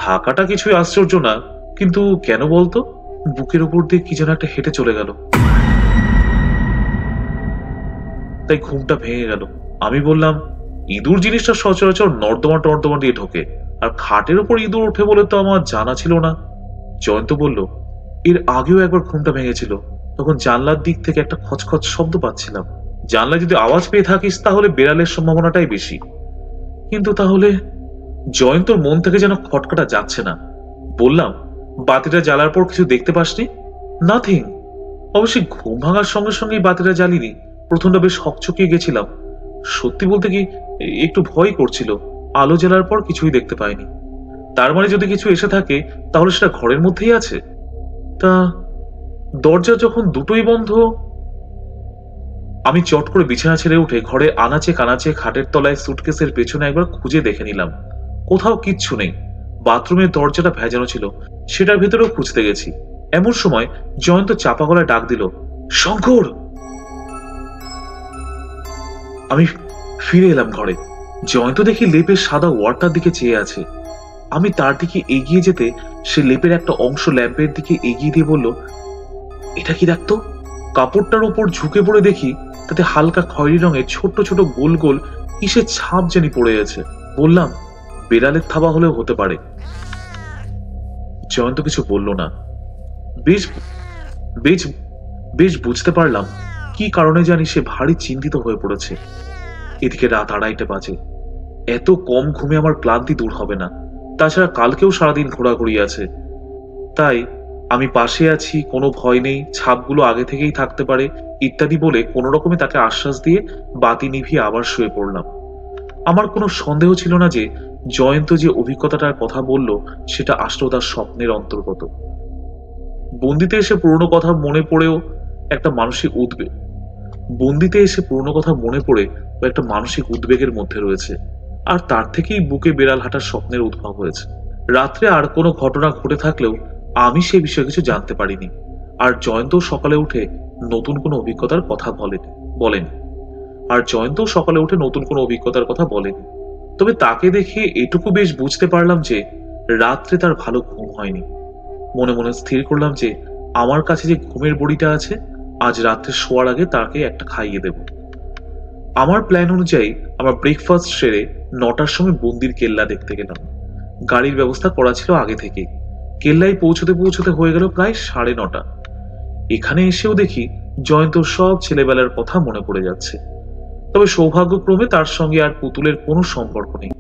থাকাটা কিছুই আশ্চর্য না, কিন্তু কেন বলতো? বুকের উপর দিয়ে কি যেন একটা হেঁটে চলে গেল, তাই ঘুমটা ভেঙে গেল। আমি বললাম, ইঁদুর জিনিসটা সচরাচর নর্দমা টর্দমা দিয়ে ঢোকে, আর খাটের উপর ইঁদুর ওঠে বলে তো আমার জানা ছিল না। জয়ন্ত বলল, এর আগেও একবার ঘুমটা ভেঙেছিল, তখন জানলার দিক থেকে একটা খচখচ শব্দ পাচ্ছিলাম। জানলায় যদি আওয়াজ পেয়ে থাকিস তাহলে বেড়ালের সম্ভাবনাটাই বেশি। কিন্তু তাহলে? জয়ন্তর মন থেকে যেন খটকাটা যাচ্ছে না। বললাম, বাতিটা জ্বালার পর কিছু দেখতে পাসনি? নাথিং। অবশ্যই ঘুম ভাঙার সঙ্গে সঙ্গেই বাতিটা জ্বালিনি, প্রথমটা বেশ হকচকিয়ে গেছিলাম। সত্যি বলতে কি, একটু ভয় করছিল। আলো জ্বালার পর কিছুই দেখতে পাইনি। তার মানে যদি কিছু এসে থাকে তাহলে সেটা ঘরের মধ্যেই আছে। তা দরজা যখন দুটোই বন্ধ। আমি চট করে বিছানা ছেড়ে উঠে ঘরে আনাচে কানাচে খাটের তলায় সুটকেসের পেছনে একবার খুঁজে দেখে নিলাম। কোথাও কিচ্ছু নেই। বাথরুমের দরজাটা ভেজানো ছিল, সেটার ভেতরেও খুঁজতে গেছি। এমন সময় জয়ন্ত চাপা গলায় ডাক দিল, শঙ্কর। আমি ফিরে এলাম ঘরে। জয়ন্ত দেখি লেপের সাদা ওয়ারটার দিকে চেয়ে আছে। আমি তার দিকে এগিয়ে যেতে সে লেপের একটা অংশ ল্যাম্পের দিকে এগিয়ে দিয়ে বলল, এটা কি দেখতো? কাপড়টার উপর ঝুঁকে পড়ে দেখি তাতে হালকা খয়েরি রঙের ছোট ছোট গোল গোল কিসের ছাপ জানি পড়ে আছে। বললাম, বেড়ালের থাবা হলেও হতে পারে। জয়ন্ত কিছু বলল না। বেশ বেশ বেশ বুঝতে পারলাম কি কারণে জানি সে ভারী চিন্তিত হয়ে পড়েছে। এদিকে রাত 2:30 বাজে। এত কম ঘুমে আমার ক্লান্তি দূর হবে না। তাছাড়া কালকেও সারাদিন ঘোরাঘুরি আছে। তাই আমি পাশে আছি, কোনো ভয় নেই, ছাপগুলো আগে থেকেই থাকতে পারে, ইত্যাদি বলে কোনো রকমে তাকে আশ্বাস দিয়ে বাতি নিভিয়ে আবার শুয়ে পড়লাম। আমার কোনো সন্দেহ ছিল না যে জয়ন্ত যে অভিজ্ঞতাটার কথা বলল সেটা আসলে তার স্বপ্নের অন্তর্গত। বন্দিতে এসে পুরনো কথা মনে পড়েও একটা মানসিক উদ্বেগ বন্দিতে এসে পুরনো কথা মনে পড়ে ও একটা মানসিক উদ্বেগের মধ্যে রয়েছে। আর তার থেকেই বুকে বেড়াল হাঁটার স্বপ্নের উদ্ভব হয়েছে। রাত্রে আর কোনো ঘটনা ঘটে থাকলেও আমি সে বিষয়ে কিছু জানতে পারিনি। আর জয়ন্ত সকালে উঠে নতুন কোনো অভিজ্ঞতার কথা বলেনি। তবে তাকে দেখে এটুকু বেশ বুঝতে পারলাম যে রাত্রে তার ভালো ঘুম হয়নি। মনে মনে স্থির করলাম যে আমার কাছে যে ঘুমের বড়িটা আছে, আজ রাত্রে শোয়ার আগে তাকে একটা খাইয়ে দেব। আমার প্ল্যান অনুযায়ী আমার ব্রেকফাস্ট সেরে 9টার সময় বন্দির কেল্লা দেখতে গেলাম। গাড়ির ব্যবস্থা করা ছিল আগে থেকে। কেল্লায় পৌঁছতে পৌঁছতে হয়ে গেল প্রায় 9:30। এখানে এসেও দেখি জয়ন্তর সব ছেলেবেলার কথা মনে পড়ে যাচ্ছে। তবে সৌভাগ্যক্রমে তার সঙ্গে আর পুতুলের কোনো সম্পর্ক নেই।